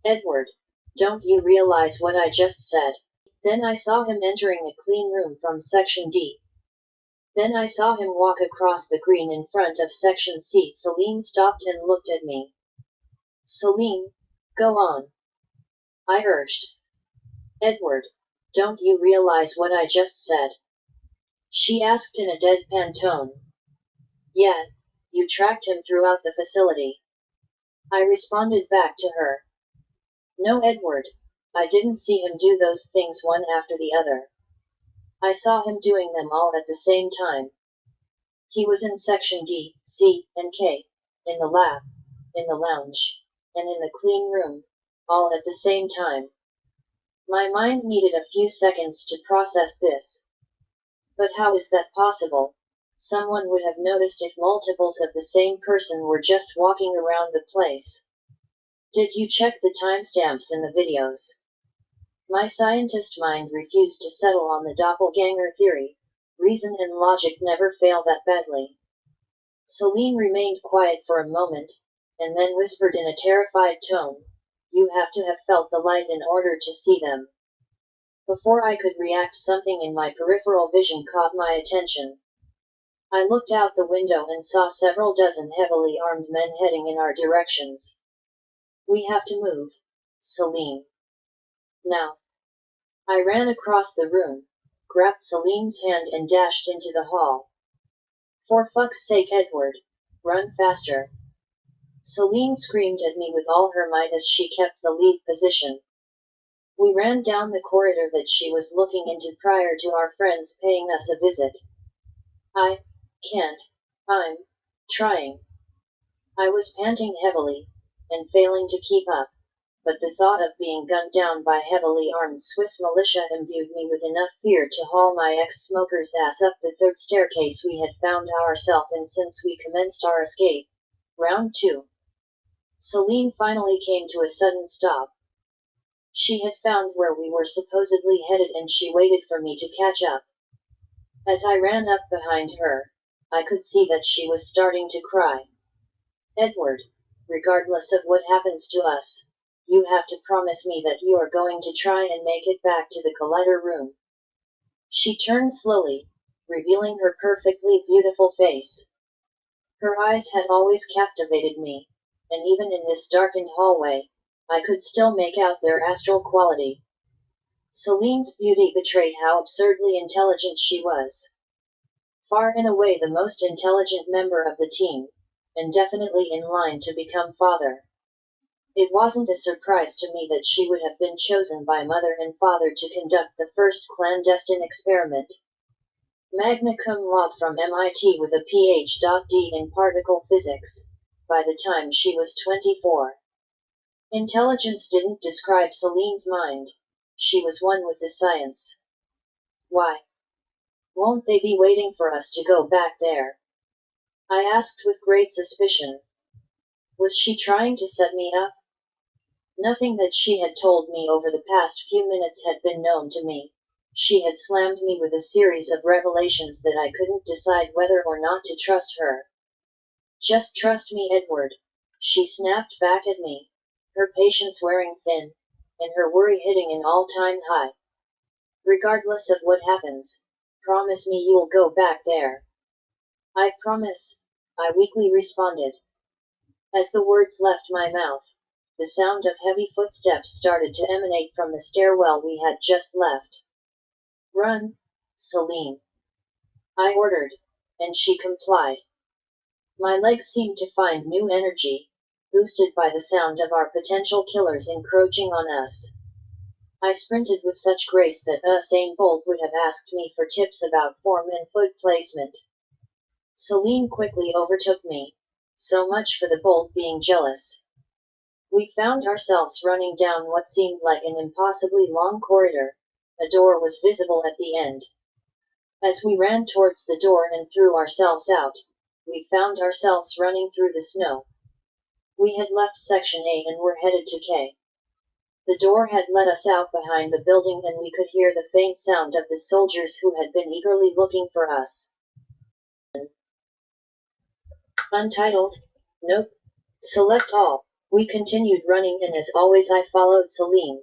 Edward, don't you realize what I just said? Then I saw him entering a clean room from Section D. Then I saw him walk across the green in front of Section C. Celine stopped and looked at me. Celine, go on, I urged. Edward, don't you realize what I just said? She asked in a deadpan tone. Yeah, you tracked him throughout the facility. I responded back to her. No, Edward, I didn't see him do those things one after the other. I saw him doing them all at the same time. He was in Section D, C, and K, in the lab, in the lounge, and in the clean room, all at the same time. My mind needed a few seconds to process this. But how is that possible? Someone would have noticed if multiples of the same person were just walking around the place. Did you check the timestamps in the videos? My scientist mind refused to settle on the doppelganger theory. Reason and logic never fail that badly. Celine remained quiet for a moment, and then whispered in a terrified tone, "You have to have felt the light in order to see them." Before I could react, something in my peripheral vision caught my attention. I looked out the window and saw several dozen heavily armed men heading in our directions. "We have to move, Celine. Now." I ran across the room, grabbed Celine's hand and dashed into the hall. "For fuck's sake, Edward, run faster." Celine screamed at me with all her might as she kept the lead position. We ran down the corridor that she was looking into prior to our friends paying us a visit. "I can't. I'm trying." I was panting heavily, and failing to keep up, but the thought of being gunned down by heavily armed Swiss militia imbued me with enough fear to haul my ex-smoker's ass up the third staircase we had found ourselves in since we commenced our escape. Round 2. Celine finally came to a sudden stop. She had found where we were supposedly headed and she waited for me to catch up. As I ran up behind her, I could see that she was starting to cry. "Edward, regardless of what happens to us, you have to promise me that you are going to try and make it back to the collider room." She turned slowly, revealing her perfectly beautiful face. Her eyes had always captivated me, and even in this darkened hallway, I could still make out their astral quality. Celine's beauty betrayed how absurdly intelligent she was. Far and away the most intelligent member of the team, and definitely in line to become father. It wasn't a surprise to me that she would have been chosen by mother and father to conduct the first clandestine experiment. Magna cum laude from MIT with a Ph.D. in particle physics, by the time she was 24. Intelligence didn't describe Celine's mind. She was one with the science. "Why won't they be waiting for us to go back there?" I asked with great suspicion. Was she trying to set me up? Nothing that she had told me over the past few minutes had been known to me. She had slammed me with a series of revelations that I couldn't decide whether or not to trust her. "Just trust me, Edward," she snapped back at me, her patience wearing thin, and her worry hitting an all-time high. "Regardless of what happens, promise me you'll go back there." "I promise," I weakly responded. As the words left my mouth, the sound of heavy footsteps started to emanate from the stairwell we had just left. "Run, Celine," I ordered, and she complied. My legs seemed to find new energy, boosted by the sound of our potential killers encroaching on us. I sprinted with such grace that Usain Bolt would have asked me for tips about form and foot placement. Celine quickly overtook me. So much for the Bolt being jealous. We found ourselves running down what seemed like an impossibly long corridor. A door was visible at the end. As we ran towards the door and threw ourselves out, we found ourselves running through the snow. We had left Section A and were headed to K. The door had let us out behind the building and we could hear the faint sound of the soldiers who had been eagerly looking for us. Untitled? Nope. Select all. We continued running and as always I followed Celine.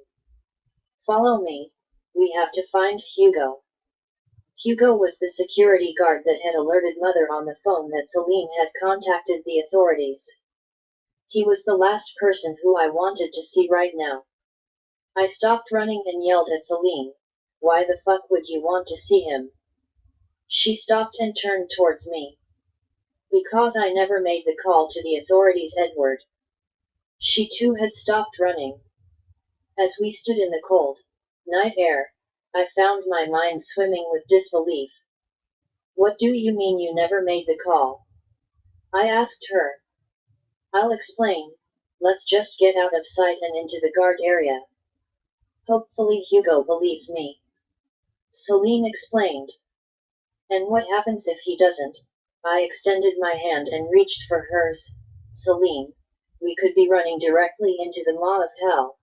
Follow me. We have to find Hugo. Hugo was the security guard that had alerted Mother on the phone that Celine had contacted the authorities. He was the last person who I wanted to see right now. I stopped running and yelled at Celine, "Why the fuck would you want to see him?" She stopped and turned towards me. "Because I never made the call to the authorities, Edward." She too had stopped running. As we stood in the cold night air, I found my mind swimming with disbelief. "What do you mean you never made the call?" I asked her. "I'll explain. Let's just get out of sight and into the guard area. Hopefully Hugo believes me," Celine explained. "And what happens if he doesn't?" I extended my hand and reached for hers. "Celine, we could be running directly into the maw of hell.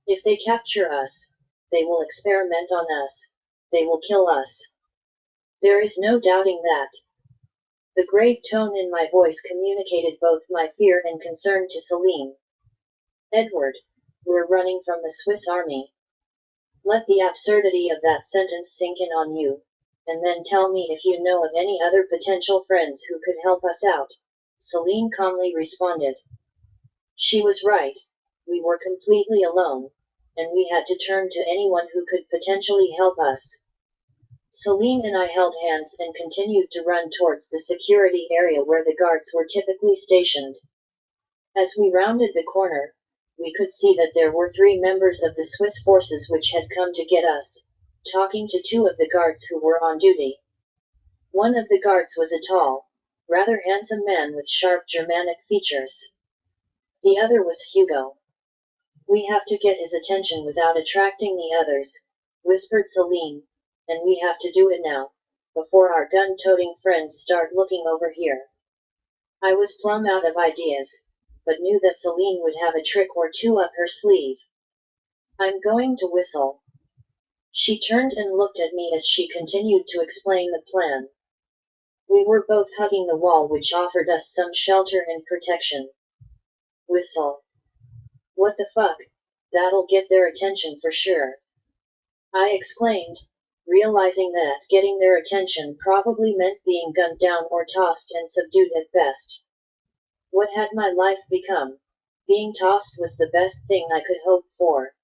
If they capture us, they will experiment on us. They will kill us. There is no doubting that." The grave tone in my voice communicated both my fear and concern to Celine. "Edward, we're running from the Swiss army." Let the absurdity of that sentence sink in on you, and then tell me if you know of any other potential friends who could help us out, Celine calmly responded. She was right. We were completely alone, and we had to turn to anyone who could potentially help us. Celine and I held hands and continued to run towards the security area where the guards were typically stationed. As we rounded the corner, we could see that there were 3 members of the Swiss forces which had come to get us, talking to 2 of the guards who were on duty. One of the guards was a tall, rather handsome man with sharp Germanic features. The other was Hugo. "We have to get his attention without attracting the others," whispered Celine, "and we have to do it now, before our gun-toting friends start looking over here." I was plumb out of ideas, but knew that Celine would have a trick or two up her sleeve. "I'm going to whistle." She turned and looked at me as she continued to explain the plan. We were both hugging the wall which offered us some shelter and protection. "Whistle. What the fuck? That'll get their attention for sure," I exclaimed, realizing that getting their attention probably meant being gunned down or tossed and subdued at best. What had my life become? Being tossed was the best thing I could hope for.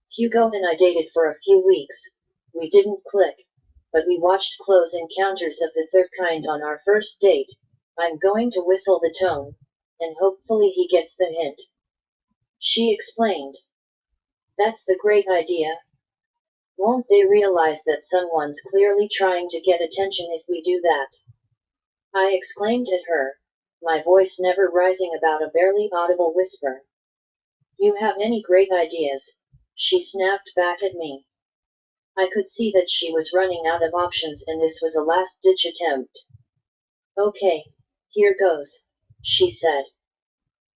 Hugo and I dated for a few weeks. We didn't click, but we watched close encounters of the third kind on our first date. "I'm going to whistle the tone, and hopefully he gets the hint," she explained. "That's the great idea. Won't they realize that someone's clearly trying to get attention if we do that?" I exclaimed at her, my voice never rising above a barely audible whisper. "You have any great ideas?" she snapped back at me. I could see that she was running out of options and this was a last-ditch attempt. "Okay, here goes," she said.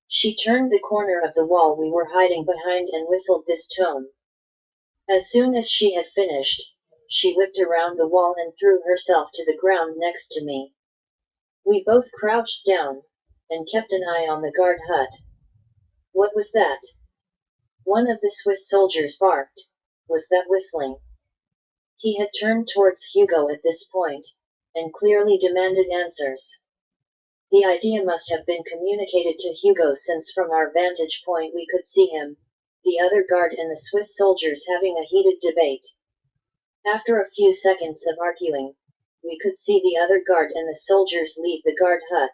She turned the corner of the wall we were hiding behind and whistled this tone. As soon as she had finished, she whipped around the wall and threw herself to the ground next to me. We both crouched down, and kept an eye on the guard hut. What was that? One of the Swiss soldiers barked. Was that whistling? He had turned towards Hugo at this point, and clearly demanded answers. The idea must have been communicated to Hugo since from our vantage point we could see him, the other guard and the Swiss soldiers having a heated debate. After a few seconds of arguing, we could see the other guard and the soldiers leave the guard hut.